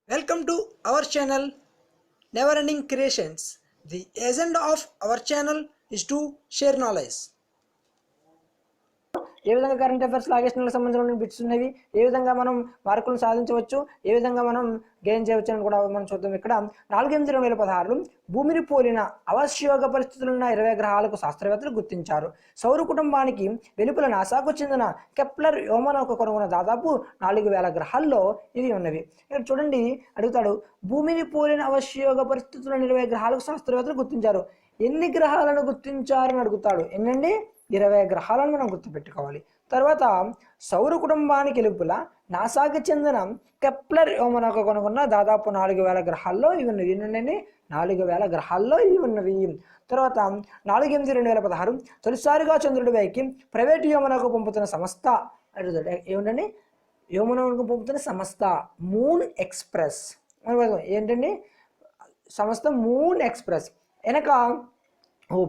Welcome to our channel Never Ending Creations. The agenda of our channel is to share knowledge. ఏ విధంగా current affairs లాగేషన్లకు సంబంధించిన bits ఉన్నవి, ఏ విధంగా మనం మార్కులను సాధించవచ్చు, ఏ విధంగా మనం గెయిన్ చేయవచ్చు అని కూడా మనం చూద్దాం. ఇక్కడ 4/8/2016 భూమిని పోలిన అవశ్యోగ పరిస్థితులున్న 20 గ్రహాలకు శాస్త్రవేత్తలు గుర్తించారు. సౌర కుటుంబానికి వెలుపల నాసాకు చెందిన కెప్లర్ వ్యోమనౌక కనుగొన్న దాదాపు 4000 గ్రహాల్లో ఇవి ఉన్నవి. ఇక్కడ చూడండి, అడుగుతాడు భూమిని పోలిన అవశ్యోగ పరిస్థితులున్న 20 గ్రహాలకు శాస్త్రవేత్తలు గుర్తించారు. ఎన్ని గ్రహాలను గుర్తించారని అడుగుతాడు. ఎన్నండి? 20 గ్రహాలను మనం గుర్తుపెట్టుకోవాలి. తర్వాత సౌర కుటుంబానికి వెలుపల నాసాకి చెందిన కెప్లర్ వ్యోమనౌక కనుగొన్న దాదాపు 4000 గ్రహాల్లో ఇవి ఉన్నవి. ఏంటండి? 4000 గ్రహాల్లో ఇవి ఉన్నవి. తర్వాత 4/8/2016 తొలిసారిగా చంద్రుడిపైకి ప్రైవేట్ వ్యోమనౌక పంపుతున్న సంస్థ అడుగుతాడు. ఏమిటండి? వ్యోమనౌక పంపుతున్న సంస్థ మూన్ ఎక్స్ప్రెస్. ఏంటండి? సంస్థ మూన్ ఎక్స్ప్రెస్. వెనక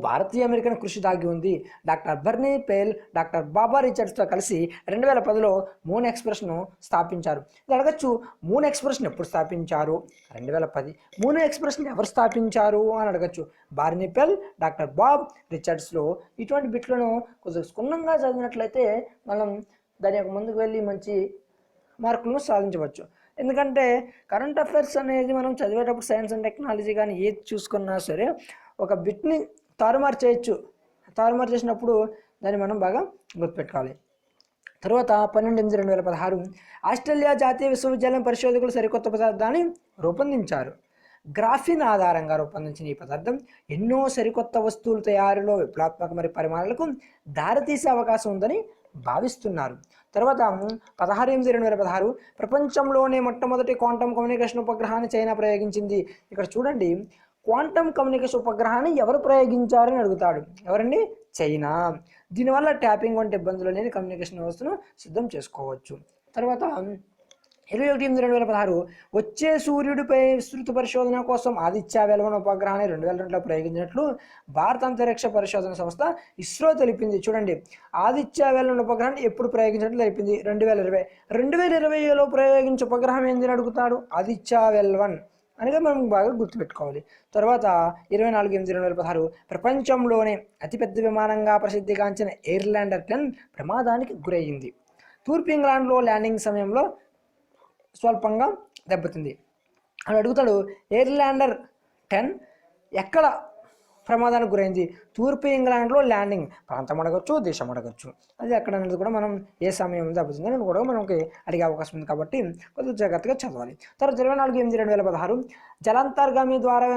భారతీయ అమెరికన్ కృషి దాగి ఉంది. డాక్టర్ బర్నీ పేల్, డాక్టర్ బాబా రిచర్డ్స్తో కలిసి 2010లో మూన్ ఎక్స్ప్రెస్ను స్థాపించారు. ఇది అడగచ్చు, మూన్ ఎక్స్ప్రెస్ని ఎప్పుడు స్థాపించారు? 2010. మూన్ ఎక్స్ప్రెస్ని ఎవరు స్థాపించారు అని అడగచ్చు. బార్నీ పేల్, డాక్టర్ బాబ్ రిచర్డ్స్లో. ఇటువంటి బిట్లను కొంచెం క్షుణ్ణంగా చదివినట్లయితే మనం దాని యొక్క ముందుకు వెళ్ళి మంచి మార్కులను సాధించవచ్చు. ఎందుకంటే కరెంట్ అఫైర్స్ అనేది మనం చదివేటప్పుడు సైన్స్ అండ్ టెక్నాలజీ కానీ ఏది చూసుకున్నా సరే ఒక బిట్ని తారుమారు చేయొచ్చు. తారుమారు చేసినప్పుడు దాన్ని మనం బాగా గుర్తుపెట్టుకోవాలి. తర్వాత 12/8/2016 ఆస్ట్రేలియా జాతీయ విశ్వవిద్యాలయం పరిశోధకులు సరికొత్త పదార్థాన్ని రూపొందించారు. గ్రాఫిన్ ఆధారంగా రూపొందించిన ఈ పదార్థం ఎన్నో సరికొత్త వస్తువుల తయారీలో విప్లవాత్మక మరియు పరిమాణాలకు దారితీసే అవకాశం ఉందని భావిస్తున్నారు. తర్వాత 16/8/2016 ప్రపంచంలోనే మొట్టమొదటి క్వాంటమ్ కమ్యూనికేషన్ ఉపగ్రహాన్ని చైనా ప్రయోగించింది. ఇక్కడ చూడండి, క్వాంటమ్ కమ్యూనికేషన్ ఉపగ్రహాన్ని ఎవరు ప్రయోగించారని అడుగుతాడు. ఎవరండి? చైనా. దీనివల్ల ట్యాపింగ్ వంటి ఇబ్బందులు లేని కమ్యూనికేషన్ వ్యవస్థను సిద్ధం చేసుకోవచ్చు. తర్వాత 21/8/2016 వచ్చే సూర్యుడిపై విస్తృత పరిశోధన కోసం ఆదిత్య వెల్వన్ ఉపగ్రహాన్ని 2002లో ప్రయోగించినట్లు భారత అంతరిక్ష పరిశోధన సంస్థ ఇస్రో తెలిపింది. చూడండి, ఆదిత్య వెల్వన్ ఉపగ్రహాన్ని ఎప్పుడు ప్రయోగించినట్లు తెలిపింది? 2020. 2020లో ప్రయోగించే ఉపగ్రహం ఏందని అడుగుతాడు. ఆదిత్య వెల్వన్ అనేది మనం బాగా గుర్తుపెట్టుకోవాలి. తర్వాత 24/8/2016 ప్రపంచంలోనే అతిపెద్ద విమానంగా ప్రసిద్ధిగాంచిన ఎయిర్లాండర్ 10 ప్రమాదానికి గురయ్యింది. తూర్పు ఇంగ్లాండ్లో ల్యాండింగ్ సమయంలో స్వల్పంగా దెబ్బతింది అని అడుగుతాడు. ఎయిర్లాండర్ 10 ఎక్కడ ప్రమాదానికి గురైంది? తూర్పు ఇంగ్లాండ్లో ల్యాండింగ్. ప్రాంతం అడగచ్చు, దేశం అడగచ్చు. అది ఎక్కడ అనేది కూడా మనం ఏ సమయం దెబ్బతింది అని కూడా మనకి అడిగే అవకాశం ఉంది. కాబట్టి కొద్దిగా జాగ్రత్తగా చదవాలి. తర్వాత 24/8/2016 జలాంతర్గామి ద్వారా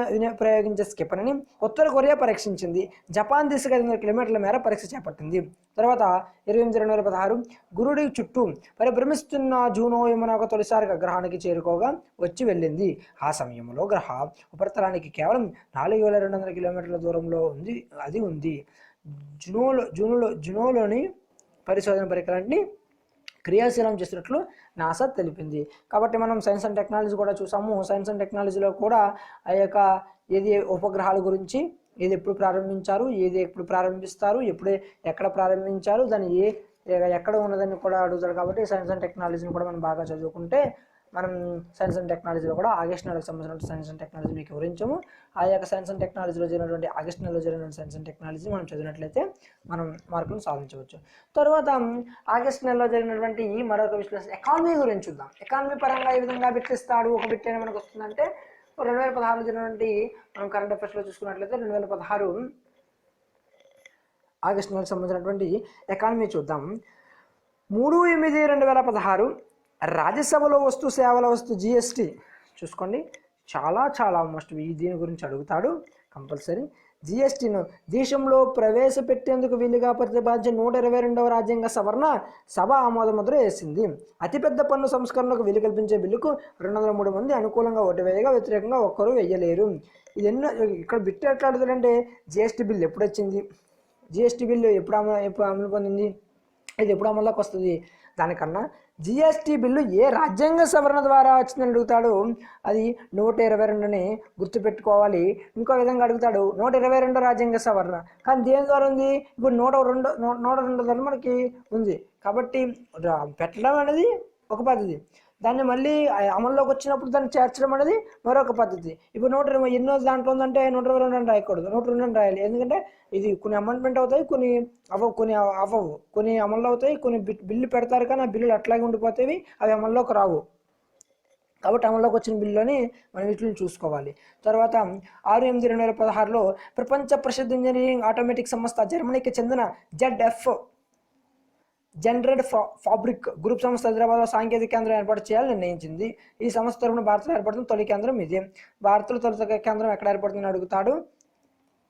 ప్రయోగించే క్షిపణిని ఉత్తర కొరియా పరీక్షించింది. జపాన్ దిశగా 500 కిలోమీటర్ల మేర పరీక్ష చేపట్టింది. తర్వాత 28/2016 గురుడి చుట్టూ పరిభ్రమిస్తున్న జూనో వ్యోమనౌక తొలిసారిగా గ్రహానికి చేరుకోగా వచ్చి వెళ్ళింది. ఆ సమయంలో గ్రహ ఉపరితలానికి కేవలం 4200 కిలోమీటర్ల దూరంలో ఉంది. జూనోలోని పరిశోధన పరికరాన్ని క్రియాశీలం చేసినట్లు నాసా తెలిపింది. కాబట్టి మనం సైన్స్ అండ్ టెక్నాలజీ కూడా చూసాము. సైన్స్ అండ్ టెక్నాలజీలో కూడా ఆ యొక్క ఏది ఉపగ్రహాల గురించి, ఏది ఎప్పుడు ప్రారంభించారు, ఏది ఎప్పుడు ప్రారంభిస్తారు, ఎక్కడ ప్రారంభించారు, దాన్ని ఎక్కడ ఉన్నదని కూడా అడుగుతారు. కాబట్టి సైన్స్ అండ్ టెక్నాలజీని కూడా మనం బాగా చదువుకుంటే మనం సైన్స్ అండ్ టెక్నాలజీలో కూడా ఆగస్టు నెలకు సంబంధించిన సైన్స్ అండ్ టెక్నాలజీ మీకు వివరించాము. ఆ యొక్క సైన్స్ అండ్ టెక్నాలజీలో జరిగినటువంటి ఆగస్టు నెలలో జరిగిన సైన్స్ అండ్ టెక్నాలజీ మనం చదివినట్లయితే మనం మార్కులను సాధించవచ్చు. తర్వాత ఆగస్టు నెలలో జరిగినటువంటి మరొక విశ్లేషణ ఎకానమీ గురించి చూద్దాం. ఎకానమీ పరంగా ఏ విధంగా బిట్టిస్తాడు, ఒక బిట్ అయినా మనకు వస్తుందంటే 2016 జరిగినటువంటి మనం కరెంట్ అఫైర్స్లో చూసుకున్నట్లయితే 2016 ఆగస్టు నెలకు సంబంధించినటువంటి ఎకానమీ చూద్దాం. 3/8/2016 రాజ్యసభలో వస్తు సేవల జిఎస్టీ చూసుకోండి. చాలా మస్ట్ దీని గురించి అడుగుతాడు కంపల్సరీ. జిఎస్టీను దేశంలో ప్రవేశపెట్టేందుకు వీలుగా ప్రతిపాదించిన 122వ రాజ్యాంగ సవరణ సభ ఆమోద ముద్ర వేసింది. అతిపెద్ద పన్ను సంస్కరణకు వీలు కల్పించే బిల్లుకు 203 మంది అనుకూలంగా ఓటు వేయగా వ్యతిరేకంగా ఒక్కరూ వేయలేరు. ఇది ఇక్కడ బిట్టు ఎట్లా అడుగుతాడంటే జిఎస్టీ బిల్లు ఎప్పుడు వచ్చింది, జిఎస్టీ బిల్లు ఎప్పుడు అమలు పొందింది, ఇది ఎప్పుడు అమల్లోకి వస్తుంది, దానికన్నా జిఎస్టీ బిల్లు ఏ రాజ్యాంగ సవరణ ద్వారా వచ్చిందని అడుగుతాడు. అది 122ని గుర్తుపెట్టుకోవాలి. ఇంకో విధంగా అడుగుతాడు 122 రాజ్యాంగ సవరణ, కానీ దేని ద్వారా ఉంది? ఇప్పుడు 102 ద్వారా మనకి ఉంది. కాబట్టి పెట్టడం అనేది ఒక పద్ధతి, దాన్ని మళ్ళీ అమల్లోకి వచ్చినప్పుడు దాన్ని చేర్చడం అనేది మరొక పద్ధతి. ఇప్పుడు 120 ఎన్నో దాంట్లో ఉందంటే 122 అని రాయకూడదు, 102 అని రాయాలి. ఎందుకంటే ఇది కొన్ని అమెండ్మెంట్ అవుతాయి, కొన్ని అవ్వవు, కొన్ని అమల్లో అవుతాయి, కొన్ని బిల్లు పెడతారు కానీ ఆ బిల్లులు అట్లాగే ఉండిపోతాయి, అవి అమల్లోకి రావు. కాబట్టి అమల్లోకి వచ్చిన బిల్లుని మనం వీటిని చూసుకోవాలి. తర్వాత 6/8/2016లో ప్రపంచ ప్రసిద్ధ ఇంజనీరింగ్ ఆటోమేటిక్ సంస్థ జర్మనీకి చెందిన ZF జనరేట్ ఫాబ్రిక్ గ్రూప్ సంస్థ హైదరాబాద్లో సాంకేతిక కేంద్రం ఏర్పాటు చేయాలని నిర్ణయించింది. ఈ సంస్థ తరఫున భారత్లో ఏర్పడుతున్న తొలి కేంద్రం ఇది. భారత్లో తొలి కేంద్రం ఎక్కడ ఏర్పడుతుందని అడుగుతాడు,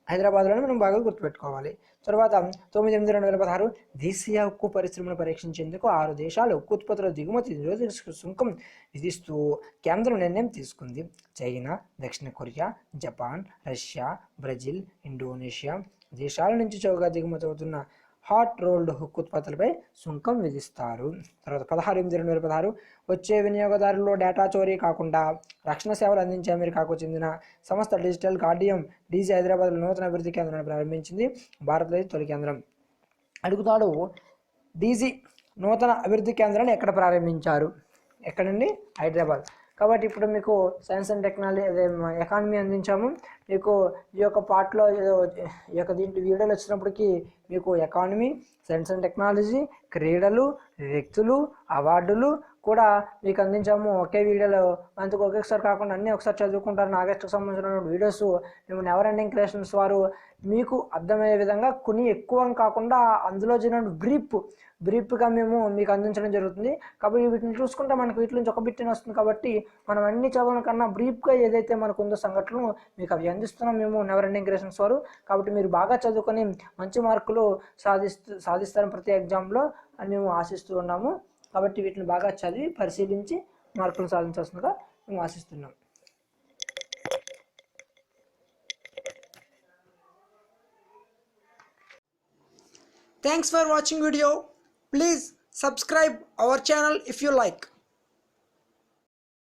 హైదరాబాద్లోనే మనం బాగా గుర్తుపెట్టుకోవాలి. తర్వాత 9/8/2016 దేశీయ ఉక్కు పరిశ్రమను పరీక్షించేందుకు 6 దేశాలు ఉక్కు ఉత్పత్తుల దిగుమతి నిరోధక సుంకం విధిస్తూ కేంద్రం నిర్ణయం తీసుకుంది. చైనా, దక్షిణ Korea, Japan, Russia, Brazil, Indonesia దేశాల నుంచి చౌకగా దిగుమతి అవుతున్న హాట్ రోల్డ్ హుక్ ఉత్పత్తులపై సుంకం విధిస్తారు. తర్వాత 16/8/2016 వచ్చే వినియోగదారుల్లో డేటా చోరీ కాకుండా రక్షణ సేవలు అందించే అమెరికాకు చెందిన సంస్థ డిజిటల్ గార్డియం డీజీ హైదరాబాద్లో నూతన అభివృద్ధి కేంద్రాన్ని ప్రారంభించింది. భారత్లో తొలి కేంద్రం. అడుగుతాడు, డీజీ నూతన అభివృద్ధి కేంద్రాన్ని ఎక్కడ ప్రారంభించారు? ఎక్కడండి? హైదరాబాద్. కాబట్టి ఇప్పుడు మీకు సైన్స్ అండ్ టెక్నాలజీ అదే ఎకానమీ అందించాము. మీకు ఈ యొక్క పార్ట్లో ఈ యొక్క దీంట్లో వీడియోలు వచ్చినప్పటికీ మీకు ఎకానమీ, సైన్స్ అండ్ టెక్నాలజీ, క్రీడలు, వ్యక్తులు, అవార్డులు కూడా మీకు అందించాము ఒకే వీడియోలో. అందుకు ఒకేసారి కాకుండా అన్నీ ఒకసారి చదువుకుంటారు. ఆగస్టుకు సంబంధించిన వీడియోస్ మేము నెవర్ ఎండింగ్ క్రియేషన్స్ వారు మీకు అర్థమయ్యే విధంగా కొన్ని ఎక్కువ కాకుండా అందులో జరిగిన బ్రీఫ్గా మేము మీకు అందించడం జరుగుతుంది. కాబట్టి వీటిని చూసుకుంటే మనకు వీటి నుంచి ఒక బిట్టిన వస్తుంది. కాబట్టి మనం అన్ని చదవడం కన్నా బ్రీఫ్గా ఏదైతే మనకు ఉందో సంఘటనలు మీకు అవి అందిస్తున్నాం మేము నెవర్ ఎండింగ్ క్రియేషన్స్ వారు. కాబట్టి మీరు బాగా చదువుకొని మంచి మార్కులు సాధిస్తారని ప్రతి ఎగ్జామ్లో అని మేము ఆశిస్తూ ఉన్నాము. కాబట్టి వీటిని బాగా చదివి పరిశీలించి మార్కులు సాధించాల్సిందిగా మేము ఆశిస్తున్నాం. Thanks for watching video. Please subscribe our channel if you like.